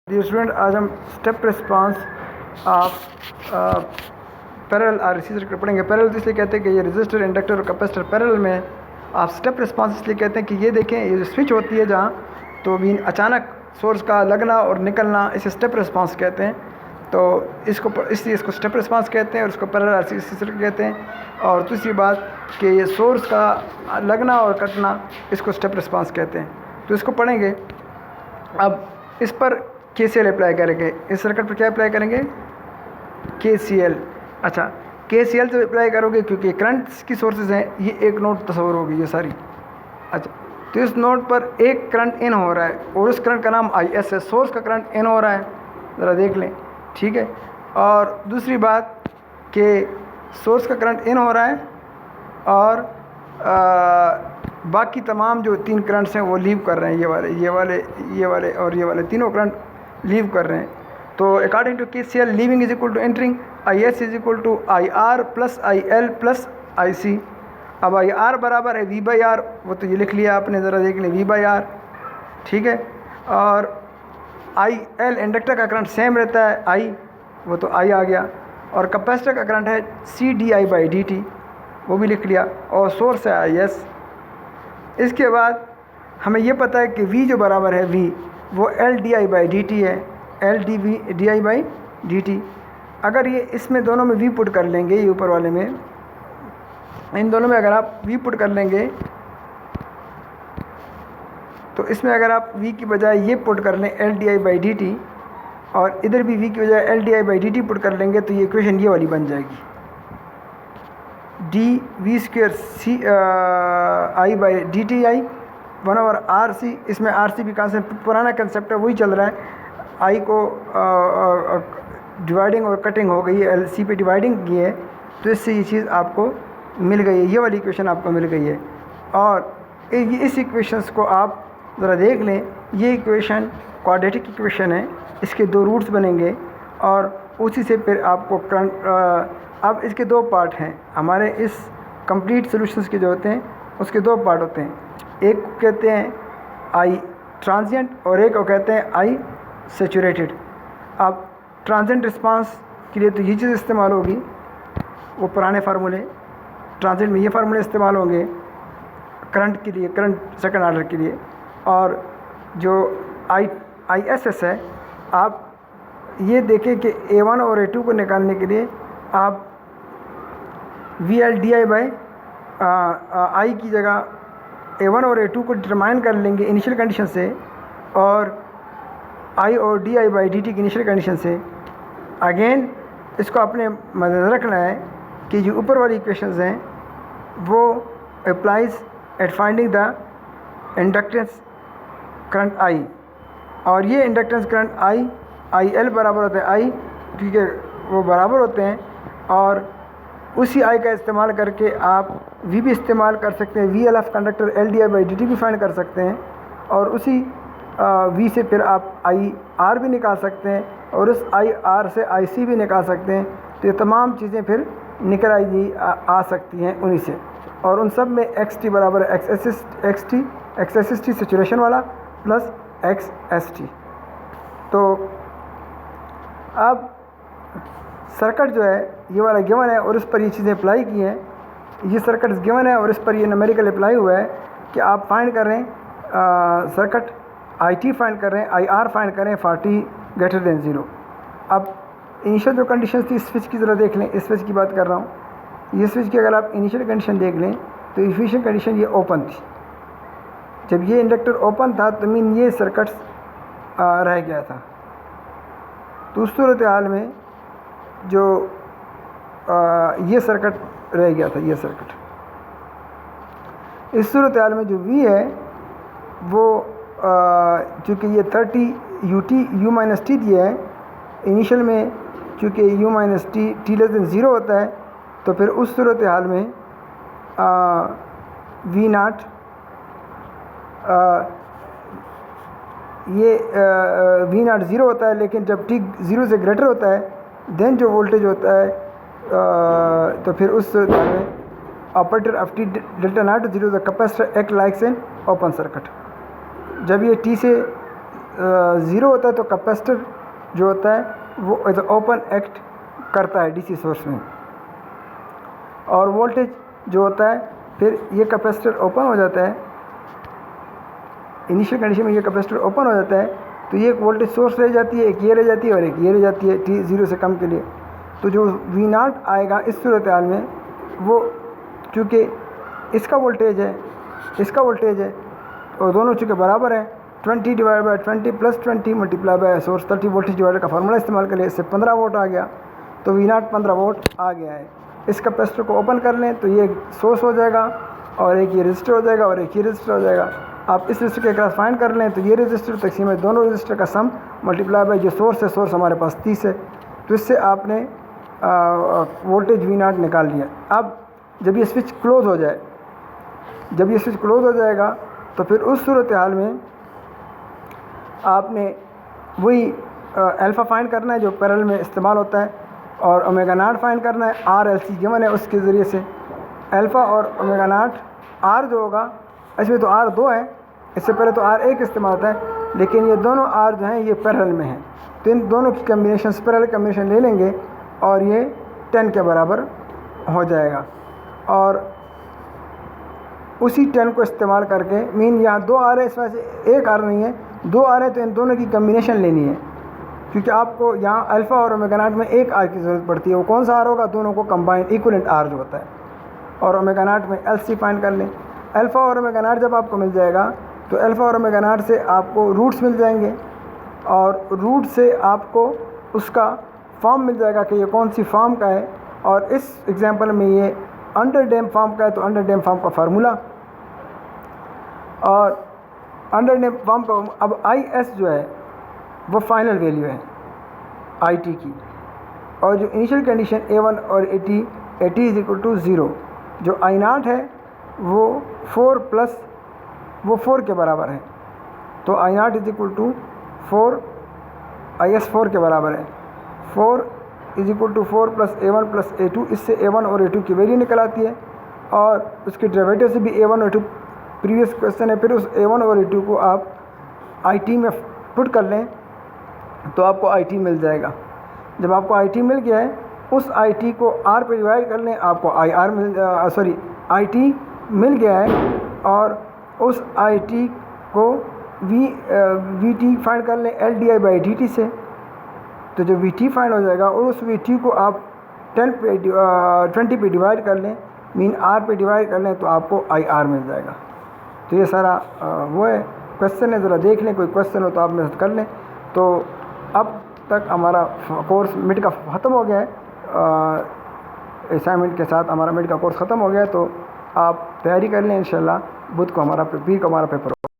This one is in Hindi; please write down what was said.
डियर स्टूडेंट, आज हम step response of parallel RC circuit पढ़ेंगे। पैरेलल तो इसलिए कहते हैं कि ये रेजिस्टर, इंडक्टर और कैपेसिटर पैरेलल में। आप स्टेप रिस्पांस इसलिए कहते हैं कि ये देखें, ये जो स्विच होती है जहाँ, तो भी अचानक सोर्स का लगना और निकलना, इसे स्टेप रिस्पांस कहते हैं। तो इसलिए इसको स्टेप रिस्पांस कहते हैं और इसको पैरेलल आरसी सर्किट कहते हैं। और दूसरी बात कि ये सोर्स का लगना और कटना, इसको स्टेप रिस्पांस कहते हैं। तो इसको पढ़ेंगे। अब इस पर KCL अप्लाई करेंगे। इस सर्किट पर क्या अप्लाई करेंगे? KCL। अच्छा, KCL जब अप्लाई करोगे, क्योंकि करंट्स की सोर्सेज हैं, ये एक नोड तस्वर होगी ये सारी। अच्छा, तो इस नोड पर एक करंट इन हो रहा है और उस करंट का नाम IS है। सोर्स का करंट इन हो रहा है, ज़रा देख लें, ठीक है। और दूसरी बात कि सोर्स का करंट इन हो रहा है और बाकी तमाम जो तीन करंट्स हैं वो लीव कर रहे हैं। ये वाले तीनों करंट लीव कर रहे हैं। तो according to KCL, leaving is equal to entering, IS is equal to IR plus IL plus IC। अब IR बराबर है V/R, वो तो ये लिख लिया आपने, ज़रा देख लें, V/R, ठीक है। और IL इंडक्टर का करंट सेम रहता है, I, वो तो I आ गया। और कैपेसिटर का करंट है CdI/dt, वो भी लिख लिया। और सोर्स है IS। इसके बाद हमें ये पता है कि V जो बराबर है V, वो LdI/dt है, LdI/dt। अगर ये इसमें दोनों में V पुट कर लेंगे, ये ऊपर वाले में, इन दोनों में अगर आप V पुट कर लेंगे, तो इसमें अगर आप V की बजाय ये पुट कर लें LdI/dt, और इधर भी V की बजाय LdI/dt पुट कर लेंगे, तो ये इक्वेशन ये वाली बन जाएगी, dV² I/dti 1/RC। इसमें RC भी कांसेप्ट, पुराना कंसेप्ट है, वही चल रहा है। I को डिवाइडिंग और कटिंग हो गई है, LC पे डिवाइडिंग की है, तो इससे ये चीज़ आपको मिल गई है, ये वाली इक्वेशन आपको मिल गई है। और इस इक्वेशंस को आप ज़रा देख लें, ये इक्वेशन क्वाड्रेटिक इक्वेशन है, इसके दो रूट्स बनेंगे और उसी से फिर आपको करंट। अब इसके दो पार्ट हैं हमारे इस कंप्लीट सॉल्यूशंस के जो होते हैं, उसके दो पार्ट होते हैं। एक को कहते हैं I ट्रांजिएंट और एक को कहते हैं I सैचुरेटेड। अब ट्रांजिएंट रिस्पांस के लिए तो ये चीज़ इस्तेमाल होगी, वो पुराने फार्मूले, ट्रांजिएंट में ये फार्मूले इस्तेमाल होंगे करंट के लिए, करंट सेकंड ऑर्डर के लिए। और जो ISS है, आप ये देखें कि A1 और A2 को निकालने के लिए आप VLDI/I की जगह A1 और A2 को डिटरमाइन कर लेंगे इनिशियल कंडीशन से, और I और DI/dt की इनिशियल कंडीशन से। अगेन इसको अपने मद्देनज़र रखना है कि जो ऊपर वाली इक्वेशंस हैं वो applies at finding the inductance current I, और ये इंडक्टेंस करंट IL बराबर होता है I, ठीक है, वो बराबर होते हैं। और उसी I का इस्तेमाल करके आप V भी इस्तेमाल कर सकते हैं, VL ऑफ कंडक्टर LdI/dt भी फाइंड कर सकते हैं, और उसी V से फिर आप IR भी निकाल सकते हैं, और उस IR से IC भी निकाल सकते हैं। तो ये तमाम चीज़ें फिर निकल आ सकती हैं उन्हीं से। और उन सब में XT बराबर XSST सिचुएशन वाला प्लस XST। तो अब सर्किट जो है ये वाला गिवन है और इस पर ये चीज़ें अप्लाई की हैं। ये सर्किट गिवन है और इस पर ये न्यूमेरिकल अप्लाई हुआ है कि आप फाइंड कर रहे हैं सर्किट IT फाइंड कर रहे हैं, IR फाइंड कर रहे हैं फॉर t > 0। अब इनिशियल जो कंडीशन थी स्विच की ज़रा देख लें, इस स्विच की बात कर रहा हूँ। ये स्विच की अगर आप इनिशियल कंडीशन देख लें, तो इनिशियल कंडीशन ये ओपन थी। जब ये इंडक्टर ओपन था तो मीन ये सर्किट रह गया था। तो उस सूरत हाल में जो ये सर्किट रह गया था, ये सर्किट, इस सूरत हाल में जो V है वो चूँकि ये 30 U-t दिया है इनिशियल में, चूँकि U-t <0 होता है, तो फिर उस सूरत हाल में V0 ये V0 0 होता है, लेकिन जब t 0 से ग्रेटर होता है देन जो वोल्टेज होता है, तो फिर उस सूरत हाल में operator of t ∆0 to 0 the capacitor act likes an open circuit. जब ये t से ज़ीरो होता है तो कैपेसिटर जो होता है वो एज ओपन एक्ट करता है डीसी सोर्स में, और वोल्टेज जो होता है फिर ये कैपेसिटर ओपन हो जाता है, इनिशियल कंडीशन में ये कैपेसिटर ओपन हो जाता है तो ये एक वोल्टेज सोर्स रह जाती है, एक ये रह जाती है और एक ये रह जाती है t 0 से कम के लिए। तो जो V0 आएगा इस सूरत हाल में वो चूँकि इसका वोल्टेज है और दोनों चूँकि बराबर है 20 divide by 20 plus 20 multiply by source 30 voltage divider का फार्मूला इस्तेमाल कर लिया, इससे 15 वोल्ट आ गया। तो V0 15 वोल्ट आ गया है। इस कैपेसिटर को ओपन कर लें तो ये सोर्स हो जाएगा और एक ये रजिस्टर हो जाएगा और एक ये रजिस्टर हो जाएगा। आप इस रजिस्टर के क्रॉस फाइंड कर लें तो ये रजिस्टर तकसीम है दोनों रजिस्टर का सम मल्टीप्लाई बाय जो सोर्स है, सोर्स हमारे पास 30 है, तो इससे आपने वोल्टेज V0 निकाल लिया। अब जब ये स्विच क्लोज हो जाए, जब ये स्विच क्लोज हो जाएगा तो फिर उस सूरत हाल में आपने वही अल्फ़ा फाइंड करना है जो पैरेलल में इस्तेमाल होता है, और ओमेगा नॉट फाइंड करना है। RLC गिवन है, उसके ज़रिए से अल्फ़ा और ओमेगा नॉट R जो होगा, इसमें तो R 2 है, इससे पहले तो R 1 इस्तेमाल होता है, लेकिन ये दोनों R जो हैं ये पैरेलल में हैं, तो इन दोनों की कम्बिनेशन पैरेलल कम्बिनेशन ले लेंगे और ये 10 के बराबर हो जाएगा। और उसी 10 को इस्तेमाल करके मीन यहाँ 2 R है, इस वजह से एक R नहीं है, 2 R है, तो इन दोनों की कम्बिनेशन लेनी है, क्योंकि आपको यहाँ अल्फ़ा और ओमेगा नॉट में एक R की ज़रूरत पड़ती है। वो कौन सा R होगा? दोनों को कंबाइंड इक्वलेंट R जो होता है। और ओमेगा नॉट में LC फाइंड कर लें। अल्फ़ा और ओमेगा नॉट जब आपको मिल जाएगा तो अल्फ़ा और ओमेगा नॉट से आपको रूट्स मिल जाएंगे, और रूट से आपको उसका फॉर्म मिल जाएगा कि ये कौन सी फॉर्म का है। और इस एग्जांपल में ये अंडर डैम फॉर्म का है, तो अंडर डैम फॉर्म का फार्मूला, और अंडर डैम फॉर्म का अब IS जो है वो फाइनल वैल्यू है IT की, और जो इनिशियल कंडीशन A1 और AT इज इक्वल टू 0, जो I0 है वो 4 प्लस वो 4 के बराबर है, तो I0 is equal to 4, IS 4 के बराबर है। 4 is equal to 4 plus A1 plus A2, इससे A1 और A2 की वैल्यू निकल आती है, और उसके डेरिवेटिव से भी A1 और A2 प्रीवियस क्वेश्चन है। फिर उस A1 और A2 को आप IT में पुट कर लें तो आपको IT मिल जाएगा। जब आपको IT मिल गया है, उस IT को R पे डिवाइड कर लें, आपको IT मिल गया है, और उस IT को VT फाइंड कर लें LDI बाई DT से, तो जो VT फाइंड हो जाएगा, और उस VT को आप 20 पे डिवाइड कर लें, मीन R पे डिवाइड कर लें, तो आपको IR मिल जाएगा। तो ये सारा वो है क्वेश्चन है, ज़रा देख लें, कोई क्वेश्चन हो तो आप मेरे साथ कर लें। तो अब तक हमारा कोर्स मिड का ख़त्म हो गया है, असाइनमेंट के साथ हमारा मिड का कोर्स ख़त्म हो गया है, तो आप तैयारी कर लें। इंशाल्लाह बुध को हमारा पीर को हमारा पेपर